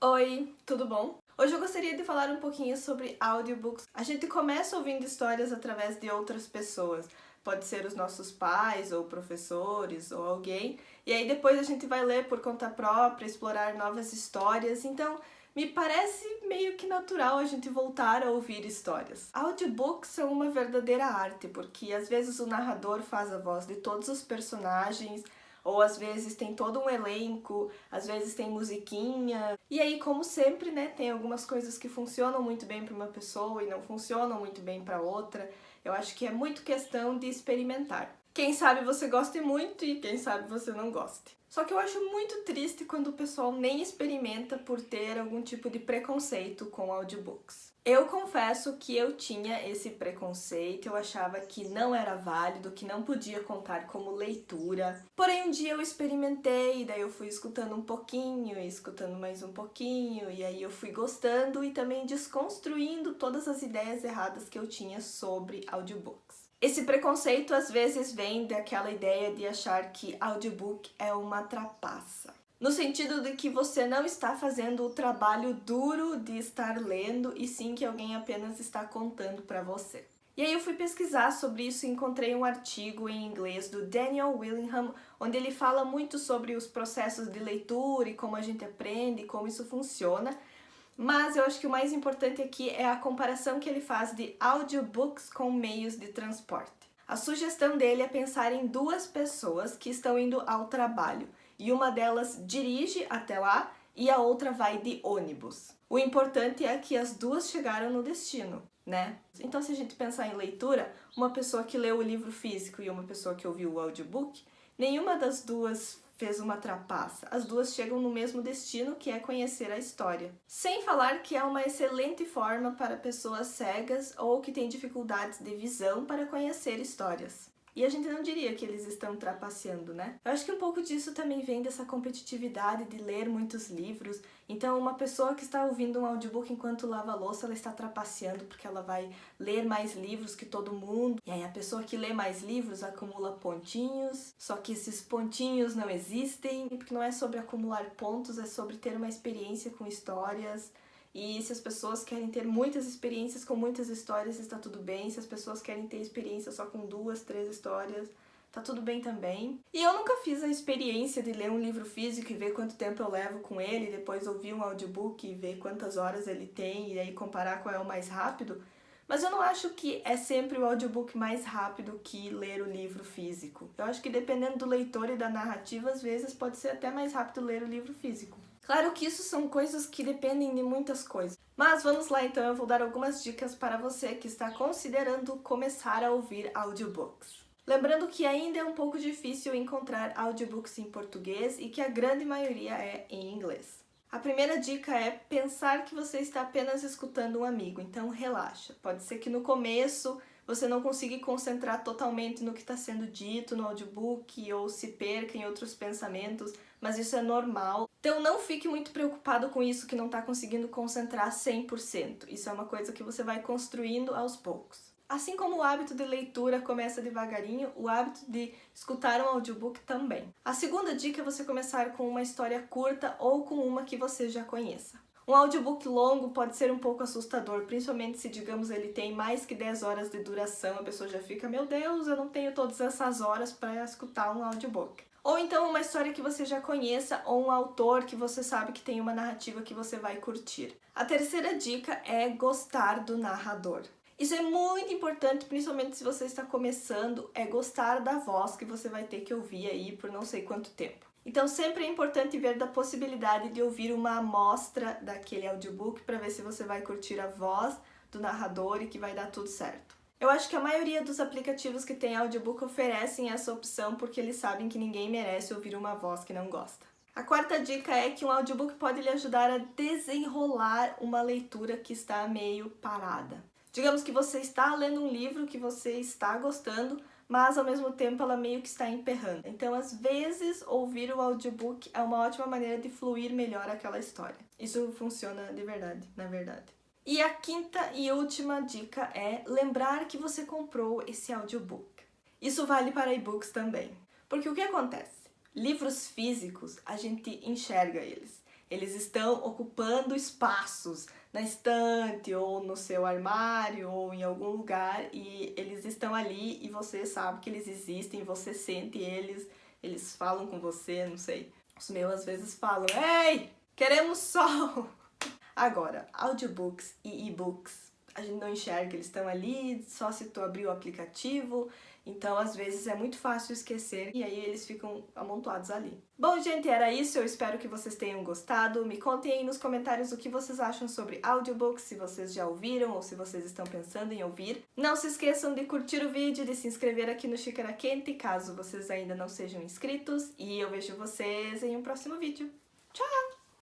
Oi, tudo bom? Hoje eu gostaria de falar um pouquinho sobre audiobooks. A gente começa ouvindo histórias através de outras pessoas. Pode ser os nossos pais, ou professores, ou alguém. E aí depois a gente vai ler por conta própria, explorar novas histórias. Então, me parece meio que natural a gente voltar a ouvir histórias. Audiobooks são uma verdadeira arte, porque às vezes o narrador faz a voz de todos os personagens, ou às vezes tem todo um elenco, às vezes tem musiquinha. E aí, como sempre, né, tem algumas coisas que funcionam muito bem para uma pessoa e não funcionam muito bem para outra. Eu acho que é muito questão de experimentar. Quem sabe você goste muito e quem sabe você não goste. Só que eu acho muito triste quando o pessoal nem experimenta por ter algum tipo de preconceito com audiobooks. Eu confesso que eu tinha esse preconceito, eu achava que não era válido, que não podia contar como leitura. Porém, um dia eu experimentei, daí eu fui escutando um pouquinho, e escutando mais um pouquinho, e aí eu fui gostando e também desconstruindo todas as ideias erradas que eu tinha sobre audiobooks. Esse preconceito às vezes vem daquela ideia de achar que audiobook é uma trapaça. No sentido de que você não está fazendo o trabalho duro de estar lendo, e sim que alguém apenas está contando para você. E aí eu fui pesquisar sobre isso e encontrei um artigo em inglês do Daniel Willingham, onde ele fala muito sobre os processos de leitura e como a gente aprende, como isso funciona. Mas eu acho que o mais importante aqui é a comparação que ele faz de audiobooks com meios de transporte. A sugestão dele é pensar em duas pessoas que estão indo ao trabalho, e uma delas dirige até lá e a outra vai de ônibus. O importante é que as duas chegaram no destino, né? Então, se a gente pensar em leitura, uma pessoa que leu o livro físico e uma pessoa que ouviu o audiobook, nenhuma das duas fez uma trapaça. As duas chegam no mesmo destino, que é conhecer a história. Sem falar que é uma excelente forma para pessoas cegas ou que têm dificuldades de visão para conhecer histórias. E a gente não diria que eles estão trapaceando, né? Eu acho que um pouco disso também vem dessa competitividade de ler muitos livros. Então, uma pessoa que está ouvindo um audiobook enquanto lava a louça, ela está trapaceando porque ela vai ler mais livros que todo mundo. E aí a pessoa que lê mais livros acumula pontinhos, só que esses pontinhos não existem, porque não é sobre acumular pontos, é sobre ter uma experiência com histórias. E se as pessoas querem ter muitas experiências com muitas histórias, está tudo bem. Se as pessoas querem ter experiência só com 2, 3 histórias, tá tudo bem também. E eu nunca fiz a experiência de ler um livro físico e ver quanto tempo eu levo com ele, depois ouvir um audiobook e ver quantas horas ele tem e aí comparar qual é o mais rápido. Mas eu não acho que é sempre o audiobook mais rápido que ler o livro físico. Eu acho que dependendo do leitor e da narrativa, às vezes pode ser até mais rápido ler o livro físico. Claro que isso são coisas que dependem de muitas coisas. Mas vamos lá então, eu vou dar algumas dicas para você que está considerando começar a ouvir audiobooks. Lembrando que ainda é um pouco difícil encontrar audiobooks em português e que a grande maioria é em inglês. A primeira dica é pensar que você está apenas escutando um amigo, então relaxa. Pode ser que no começo você não consiga concentrar totalmente no que está sendo dito no audiobook ou se perca em outros pensamentos, mas isso é normal. Então não fique muito preocupado com isso que não está conseguindo concentrar 100%. Isso é uma coisa que você vai construindo aos poucos. Assim como o hábito de leitura começa devagarinho, o hábito de escutar um audiobook também. A segunda dica é você começar com uma história curta ou com uma que você já conheça. Um audiobook longo pode ser um pouco assustador, principalmente se, digamos, ele tem mais que 10 horas de duração, a pessoa já fica, meu Deus, eu não tenho todas essas horas para escutar um audiobook. Ou então uma história que você já conheça ou um autor que você sabe que tem uma narrativa que você vai curtir. A terceira dica é gostar do narrador. Isso é muito importante, principalmente se você está começando, é gostar da voz que você vai ter que ouvir aí por não sei quanto tempo. Então sempre é importante ver da possibilidade de ouvir uma amostra daquele audiobook para ver se você vai curtir a voz do narrador e que vai dar tudo certo. Eu acho que a maioria dos aplicativos que tem audiobook oferecem essa opção porque eles sabem que ninguém merece ouvir uma voz que não gosta. A quarta dica é que um audiobook pode lhe ajudar a desenrolar uma leitura que está meio parada. Digamos que você está lendo um livro que você está gostando, mas ao mesmo tempo ela meio que está emperrando. Então, às vezes, ouvir o audiobook é uma ótima maneira de fluir melhor aquela história. Isso funciona de verdade, na verdade. E a quinta e última dica é lembrar que você comprou esse audiobook. Isso vale para e-books também. Porque o que acontece? Livros físicos, a gente enxerga eles. Eles estão ocupando espaços na estante ou no seu armário ou em algum lugar e eles estão ali e você sabe que eles existem, você sente eles, eles falam com você, não sei. Os meus às vezes falam: "Ei, queremos sol!" Agora, audiobooks e e-books, a gente não enxerga, eles estão ali só se tu abrir o aplicativo, então às vezes é muito fácil esquecer e aí eles ficam amontoados ali. Bom, gente, era isso, eu espero que vocês tenham gostado. Me contem aí nos comentários o que vocês acham sobre audiobooks, se vocês já ouviram ou se vocês estão pensando em ouvir. Não se esqueçam de curtir o vídeo, de se inscrever aqui no Xícara Quente, caso vocês ainda não sejam inscritos, e eu vejo vocês em um próximo vídeo. Tchau!